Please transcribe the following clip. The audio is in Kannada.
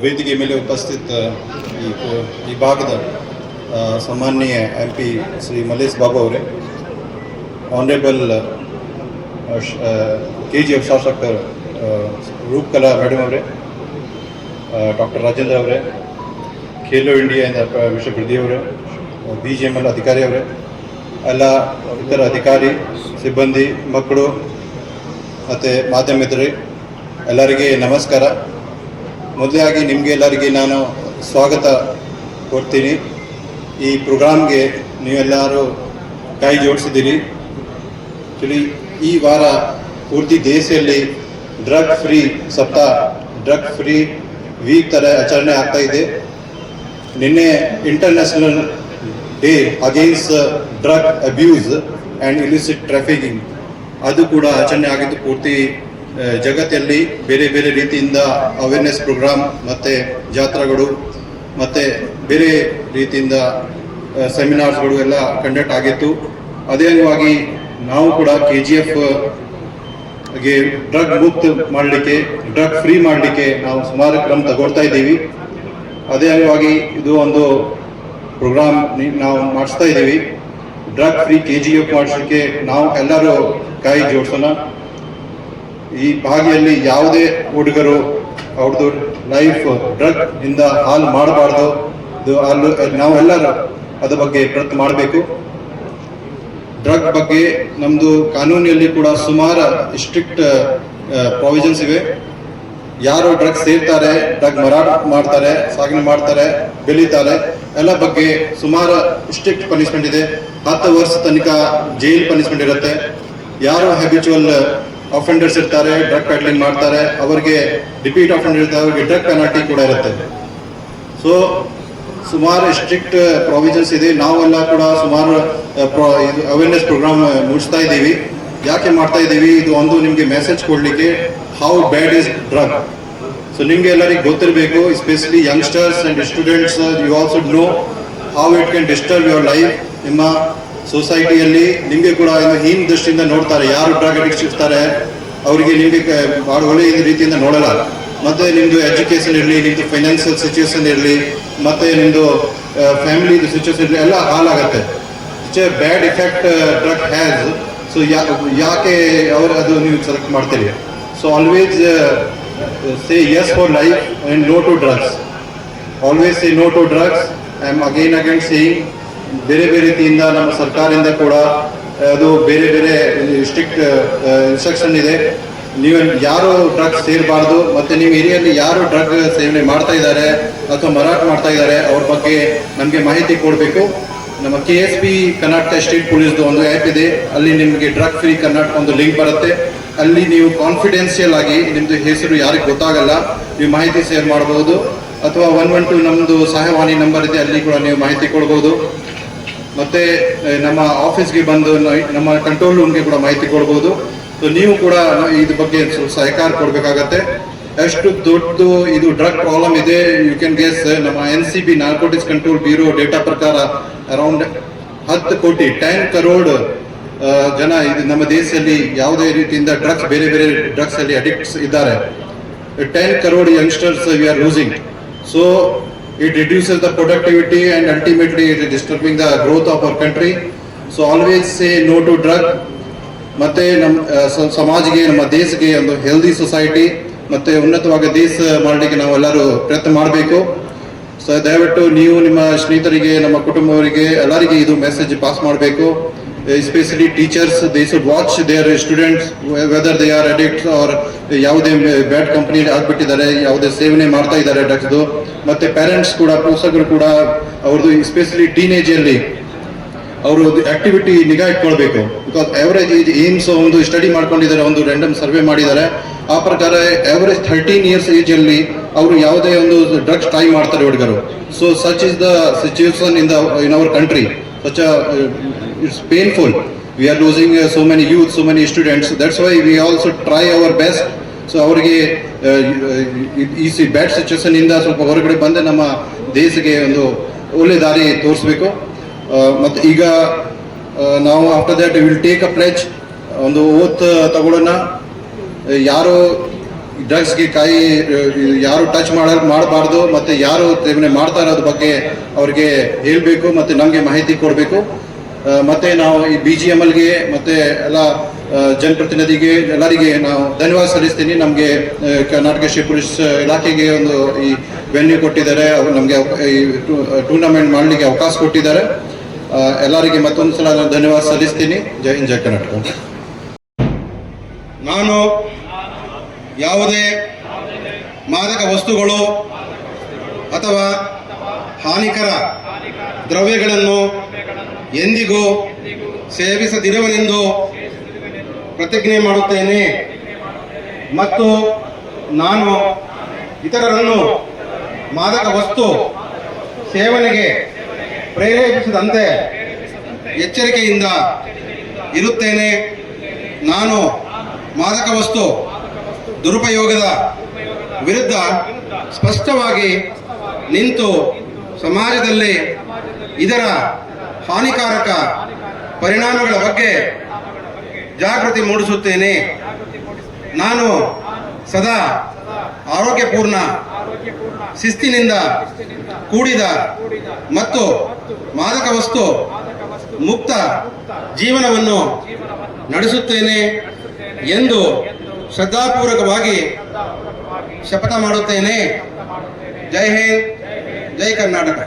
ವೇದಿಕೆ ಮೇಲೆ ಉಪಸ್ಥಿತ ಈ ಭಾಗದ ಸಾಮಾನ್ಯ MP ಶ್ರೀ ಮಲೇಶ್ ಬಾಬು ಅವರೇ, ಆನರೇಬಲ್ KGF ಶಾಸಕ ರೂಪಕಲಾ ಮೇಡಮ್ ಅವರೇ, ಡಾಕ್ಟರ್ ರಾಜೇಂದ್ರ ಅವರೇ, ಖೇಲೋ ಇಂಡಿಯಾದಿಂದ ಮಿಸ್ಟರ್ ಪ್ರದೀಪ್ ಅವರೇ, BGML ಅಧಿಕಾರಿ ಅವರೇ, ಎಲ್ಲ ಇತರ ಅಧಿಕಾರಿ ಸಿಬ್ಬಂದಿ, ಮಕ್ಕಳು ಮತ್ತು ಮಾಧ್ಯಮಿತರೇ ಎಲ್ಲರಿಗೆ ನಮಸ್ಕಾರ. ಮೊದಲಾಗಿ ನಿಮಗೆ ಎಲ್ಲರಿಗೆ ನಾನು ಸ್ವಾಗತ ಕೊಡ್ತೀನಿ. ಈ ಪ್ರೋಗ್ರಾಮ್ಗೆ ನೀವೆಲ್ಲರೂ ಕೈ ಜೋಡಿಸಿದ್ದೀರಿ. ಆ್ಯಕ್ಚುಲಿ ಈ ವಾರ ಪೂರ್ತಿ ದೇಶದಲ್ಲಿ ಡ್ರಗ್ ಫ್ರೀ ಸಪ್ತಾಹ, ಡ್ರಗ್ ಫ್ರೀ ವೀಕ್ ಥರ ಆಚರಣೆ ಆಗ್ತಾ ಇದೆ. ನಿನ್ನೆ international day against drug abuse and illicit trafficking ಅದು ಕೂಡ ಆಚರಣೆ ಆಗಿದ್ದು. ಪೂರ್ತಿ ಜಗತ್ತಲ್ಲಿ ಬೇರೆ ಬೇರೆ ರೀತಿಯಿಂದ ಅವೇರ್ನೆಸ್ ಪ್ರೋಗ್ರಾಮ್ ಮತ್ತು ಜಾತ್ರೆಗಳು ಮತ್ತು ಬೇರೆ ರೀತಿಯಿಂದ ಸೆಮಿನಾರ್ಸ್ಗಳು ಎಲ್ಲ ಕಂಡಕ್ಟ್ ಆಗಿತ್ತು. ಅದೇ ಅಂಗವಾಗಿ ನಾವು ಕೂಡ KGFಗೆ ಡ್ರಗ್ ಮುಕ್ತ ಮಾಡಲಿಕ್ಕೆ, ಡ್ರಗ್ ಫ್ರೀ ಮಾಡಲಿಕ್ಕೆ ನಾವು ಸುಮಾರು ಕ್ರಮ ತಗೊಳ್ತಾ ಇದ್ದೀವಿ. ಅದೇ ಅಂಗವಾಗಿ ಇದು ಒಂದು ಪ್ರೋಗ್ರಾಮ್ ನಾವು ಮಾಡಿಸ್ತಾ ಇದ್ದೀವಿ. ಡ್ರಗ್ ಫ್ರೀ KGF ಮಾಡಿಸಲಿಕ್ಕೆ ನಾವು ಎಲ್ಲರೂ ಕೈ ಜೋಡಿಸೋಣ. ಈ ಭಾಗಿಯಲ್ಲಿ ಯಾವುದೇ ಹುಡುಗರು ಅವ್ರದ್ದು ಲೈಫ್ ಡ್ರಗ್ ಇಂದ ಹಾಳು ಮಾಡಬಾರ್ದು. ನಾವೆಲ್ಲರೂ ಅದ್ರ ಬಗ್ಗೆ ಪ್ರಯತ್ನ ಮಾಡಬೇಕು. ಡ್ರಗ್ ಬಗ್ಗೆ ನಮ್ಮದು ಕಾನೂನಿನಲ್ಲಿ ಕೂಡ ಸುಮಾರು ಸ್ಟ್ರಿಕ್ಟ್ ಪ್ರಾವಿಷನ್ಸ್ ಇವೆ. ಯಾರು ಡ್ರಗ್ ಸೇರ್ತಾರೆ, ಡ್ರಗ್ ಮಾರಾಟ ಮಾಡ್ತಾರೆ, ಸಾಗಣೆ ಮಾಡ್ತಾರೆ, ಬೆಳೀತಾರೆ, ಎಲ್ಲ ಬಗ್ಗೆ ಸುಮಾರು ಸ್ಟ್ರಿಕ್ಟ್ ಪನಿಷ್ಮೆಂಟ್ ಇದೆ. 10 ವರ್ಷ ತನಕ ಜೈಲ್ ಪನಿಷ್ಮೆಂಟ್ ಇರುತ್ತೆ. ಯಾರು ಹ್ಯಾಬಿಚುವಲ್ ಅಫೆಂಡರ್ಸ್ ಇರ್ತಾರೆ, ಡ್ರಗ್ ಪ್ಯಾಡ್ಲಿಂಗ್ ಮಾಡ್ತಾರೆ, ಅವರಿಗೆ ರಿಪೀಟ್ ಅಫೆಂಡರ್ ಇರ್ತಾರೆ, ಅವರಿಗೆ ಡ್ರಗ್ ಪೆನಾಲ್ಟಿ ಕೂಡ ಇರುತ್ತೆ. ಸೊ ಸುಮಾರು ಸ್ಟ್ರಿಕ್ಟ್ ಪ್ರಾವಿಷನ್ಸ್ ಇದೆ. ನಾವೆಲ್ಲ ಕೂಡ ಸುಮಾರು ಅವೇರ್ನೆಸ್ ಪ್ರೋಗ್ರಾಮ್ ಮುಗಿಸ್ತಾ ಇದ್ದೀವಿ. ಯಾಕೆ ಮಾಡ್ತಾ ಇದ್ದೀವಿ? ಇದು ಒಂದು ನಿಮಗೆ ಮೆಸೇಜ್ ಕೊಡಲಿಕ್ಕೆ, how bad is drug. So ನಿಮಗೆ ಎಲ್ಲರಿಗೆ ಗೊತ್ತಿರಬೇಕು, especially youngsters and students, you also know how it can disturb your life. ನಿಮ್ಮ ಸೊಸೈಟಿಯಲ್ಲಿ ನಿಮಗೆ ಕೂಡ ಹೀನ ದೃಷ್ಟಿಯಿಂದ ನೋಡ್ತಾರೆ. ಯಾರು ಡ್ರಗ್ ಅಡಿಕ್ಟ್ಸ್ ಇರ್ತಾರೆ ಅವರಿಗೆ ನಿಮಗೆ ಭಾಳ ಒಳ್ಳೆಯ ರೀತಿಯಿಂದ ನೋಡಲ್ಲ. ಮತ್ತು ನಿಮ್ಮದು ಎಜುಕೇಷನ್ ಇರಲಿ, ನಿಮ್ಮದು ಫೈನಾನ್ಷಿಯಲ್ ಸಿಚುವೇಶನ್ ಇರಲಿ, ಮತ್ತು ನಿಮ್ಮದು ಫ್ಯಾಮಿಲಿದು ಸಿಚುವೇಶನ್ ಇರಲಿ, ಎಲ್ಲ ಹಾಳಾಗತ್ತೆ. It's a bad effect drug has. So ಯಾಕೆ ಅದು ನೀವು ಸೆಲೆಕ್ಟ್ ಮಾಡ್ತೀರಿ? So always say yes for life and no to drugs. Always say no to drugs. I am again saying, ಬೇರೆ ಬೇರೆ ರೀತಿಯಿಂದ ನಮ್ಮ ಸರ್ಕಾರದಿಂದ ಕೂಡ ಅದು ಬೇರೆ ಬೇರೆ ಸ್ಟ್ರಿಕ್ಟ್ ಇನ್ಸ್ಟ್ರಕ್ಷನ್ ಇದೆ. ನೀವು ಯಾರು ಡ್ರಗ್ಸ್ ಸೇರಬಾರ್ದು. ಮತ್ತು ನಿಮ್ಮ ಏರಿಯಲ್ಲಿ ಯಾರು ಡ್ರಗ್ ಸೇವನೆ ಮಾಡ್ತಾ ಇದ್ದಾರೆ ಅಥವಾ ಮಾರಾಟ ಮಾಡ್ತಾ ಇದ್ದಾರೆ ಅವ್ರ ಬಗ್ಗೆ ನಮಗೆ ಮಾಹಿತಿ ಕೊಡಬೇಕು. ನಮ್ಮ KSP ಕರ್ನಾಟಕ ಸ್ಟೇಟ್ ಪೊಲೀಸ್ದು ಒಂದು ಆ್ಯಪ್ ಇದೆ. ಅಲ್ಲಿ ನಿಮಗೆ ಡ್ರಗ್ ಫ್ರೀ ಕರ್ನಾಟಕ ಒಂದು ಲಿಂಕ್ ಬರುತ್ತೆ. ಅಲ್ಲಿ ನೀವು ಕಾನ್ಫಿಡೆನ್ಷಿಯಲ್ ಆಗಿ ನಿಮ್ಮದು ಹೆಸರು ಯಾರಿಗೆ ಗೊತ್ತಾಗಲ್ಲ, ನೀವು ಮಾಹಿತಿ ಶೇರ್ ಮಾಡ್ಬೋದು. ಅಥವಾ 112 ನಮ್ಮದು ಸಹಾಯವಾಣಿ ನಂಬರ್ ಇದೆ, ಅಲ್ಲಿ ಕೂಡ ನೀವು ಮಾಹಿತಿ ಕೊಡ್ಬೋದು. ಮತ್ತು ನಮ್ಮ ಆಫೀಸ್ಗೆ ಬಂದು ನಮ್ಮ ಕಂಟ್ರೋಲ್ ರೂಮ್ಗೆ ಕೂಡ ಮಾಹಿತಿ ಕೊಡ್ಬೋದು. ಸೊ ನೀವು ಕೂಡ ಇದ್ರ ಬಗ್ಗೆ ಸ್ವಲ್ಪ ಸಹಕಾರ ಕೊಡಬೇಕಾಗತ್ತೆ. ಎಷ್ಟು ದೊಡ್ಡದು ಇದು ಡ್ರಗ್ ಪ್ರಾಬ್ಲಮ್ ಇದೆ, ಯು ಕ್ಯಾನ್ ಗೆಸ್. ನಮ್ಮ NCB narcotics control bureau data ಪ್ರಕಾರ ಅರೌಂಡ್ 10 ಕೋಟಿ 10 ಕರೋಡ್ ಜನ ಇದು ನಮ್ಮ ದೇಶದಲ್ಲಿ ಯಾವುದೇ ರೀತಿಯಿಂದ ಡ್ರಗ್ಸ್, ಬೇರೆ ಬೇರೆ ಡ್ರಗ್ಸ್ ಅಲ್ಲಿ ಅಡಿಕ್ಟ್ಸ್ ಇದ್ದಾರೆ. 10 crore youngsters we are losing. So it reduces the productivity and ultimately it is disturbing the growth of our country. So always say no to drug. ಮತ್ತೆ ನಮ್ಮ ಸಮಾಜಕ್ಕೆ, ನಮ್ಮ ದೇಶಕ್ಕೆ ಒಂದು ಹೆಲ್ದಿ ಸೊಸೈಟಿ ಮತ್ತು ಉನ್ನತವಾಗಿ ದೇಶ ಮಾಡಲಿಕ್ಕೆ ನಾವೆಲ್ಲರೂ ಪ್ರಯತ್ನ ಮಾಡಬೇಕು. ಸೊ ದಯವಿಟ್ಟು ನೀವು ನಿಮ್ಮ ಸ್ನೇಹಿತರಿಗೆ, ನಮ್ಮ ಕುಟುಂಬವರಿಗೆ ಎಲ್ಲರಿಗೆ ಇದು ಮೆಸೇಜ್ ಪಾಸ್ ಮಾಡಬೇಕು. Especially teachers, they should watch their students whether they are addicts or ಯಾವುದೇ ಬ್ಯಾಡ್ ಕಂಪ್ನಿಯಲ್ಲಿ ಆಗ್ಬಿಟ್ಟಿದ್ದಾರೆ, ಯಾವುದೇ ಸೇವನೆ ಮಾಡ್ತಾ ಇದ್ದಾರೆ ಡ್ರಗ್ಸ್ದು. ಮತ್ತು ಪೇರೆಂಟ್ಸ್ ಕೂಡ, ಪೋಷಕರು ಕೂಡ ಅವ್ರದ್ದು ಎಸ್ಪೆಷಲಿ ಟೀನೇಜಲ್ಲಿ ಅವರು ಆಕ್ಟಿವಿಟಿ ನಿಗಾ ಇಟ್ಕೊಳ್ಬೇಕು. ಬಿಕಾಸ್ ಎವರೇಜ್ ಏಜ್ ಏಮ್ಸ್ ಒಂದು ಸ್ಟಡಿ ಮಾಡ್ಕೊಂಡಿದ್ದಾರೆ, ಒಂದು ರ್ಯಾಂಡಮ್ ಸರ್ವೆ ಮಾಡಿದ್ದಾರೆ. ಆ ಪ್ರಕಾರ ಎವರೇಜ್ 13 years ಏಜಲ್ಲಿ ಅವರು ಯಾವುದೇ ಒಂದು ಡ್ರಗ್ಸ್ ಟ್ರೈ ಮಾಡ್ತಾರೆ ಹುಡುಗರು. So such is the situation in our country. Such it's painful. We are losing so many youth, so many students. That's why we also try our best. So ಅವರಿಗೆ ಈ ಬ್ಯಾಡ್ ಸಿಚುವೇಶನ್ ಇಂದ ಸ್ವಲ್ಪ ಹೊರಗಡೆ ಬಂದು ನಮ್ಮ ದೇಶಕ್ಕೆ ಒಂದು ಒಳ್ಳೆ ದಾರಿ ತೋರಿಸ್ಬೇಕು. ಮತ್ತು ಈಗ ನಾವು after that will take a pledge, ಒಂದು ಓತ್ ತಗೊಳ್ಳೋಣ. ಯಾರು ಡ್ರಗ್ಸ್ಗೆ ಯಾರು ಟಚ್ ಮಾಡಬಾರ್ದು ಮತ್ತು ಯಾರು ಸೇವನೆ ಮಾಡ್ತಾ ಇರೋದ್ರ ಬಗ್ಗೆ ಅವ್ರಿಗೆ ಹೇಳಬೇಕು ಮತ್ತು ನಮಗೆ ಮಾಹಿತಿ ಕೊಡಬೇಕು. ಮತ್ತು ನಾವು ಈ BGMLಗೆ ಮತ್ತು ಎಲ್ಲ ಜನಪ್ರತಿನಿಧಿಗೆ ಎಲ್ಲರಿಗೆ ನಾವು ಧನ್ಯವಾದ ಸಲ್ಲಿಸ್ತೀನಿ. ನಮಗೆ ಕರ್ನಾಟಕ ಸ್ಟೇಟ್ ಪೊಲೀಸ್ ಇಲಾಖೆಗೆ ಒಂದು ಈ ವೆನ್ಯೂ ಕೊಟ್ಟಿದ್ದಾರೆ, ಅವರು ನಮಗೆ ಈ ಟೂರ್ನಮೆಂಟ್ ಮಾಡಲಿಕ್ಕೆ ಅವಕಾಶ ಕೊಟ್ಟಿದ್ದಾರೆ. ಎಲ್ಲರಿಗೆ ಮತ್ತೊಂದು ಸಲ ಧನ್ಯವಾದ ಸಲ್ಲಿಸ್ತೀನಿ. ಜೈ ಹಿಂದ್, ಜೈ ಕರ್ನಾಟಕ. ನಾನು ಯಾವುದೇ ಮಾದಕ ವಸ್ತುಗಳು ಅಥವಾ ಹಾನಿಕರ ದ್ರವ್ಯಗಳನ್ನು ಎಂದಿಗೂ ಸೇವಿಸದಿರುವನೆಂದು ಪ್ರತಿಜ್ಞೆ ಮಾಡುತ್ತೇನೆ ಮತ್ತು ನಾನು ಇತರರನ್ನು ಮಾದಕ ವಸ್ತು ಸೇವನೆಗೆ ಪ್ರೇರೇಪಿಸದಂತೆ ಎಚ್ಚರಿಕೆಯಿಂದ ಇರುತ್ತೇನೆ. ನಾನು ಮಾದಕ ವಸ್ತು ದುರುಪಯೋಗದ ವಿರುದ್ಧ ಸ್ಪಷ್ಟವಾಗಿ ನಿಂತು ಸಮಾಜದಲ್ಲಿ ಇದರ ಹಾನಿಕಾರಕ ಪರಿಣಾಮಗಳ ಬಗ್ಗೆ ಜಾಗೃತಿ ಮೂಡಿಸುತ್ತೇನೆ. ನಾನು ಸದಾ ಆರೋಗ್ಯಪೂರ್ಣ, ಶಿಸ್ತಿನಿಂದ ಕೂಡಿದ ಮತ್ತು ಮಾದಕ ವಸ್ತು ಮುಕ್ತ ಜೀವನವನ್ನು ನಡೆಸುತ್ತೇನೆ ಎಂದು ಶ್ರದ್ಧಾಪೂರ್ವಕವಾಗಿ ಶಪಥ ಮಾಡುತ್ತೇನೆ. ಜೈ ಹಿಂದ್, ಜೈ ಕರ್ನಾಟಕ.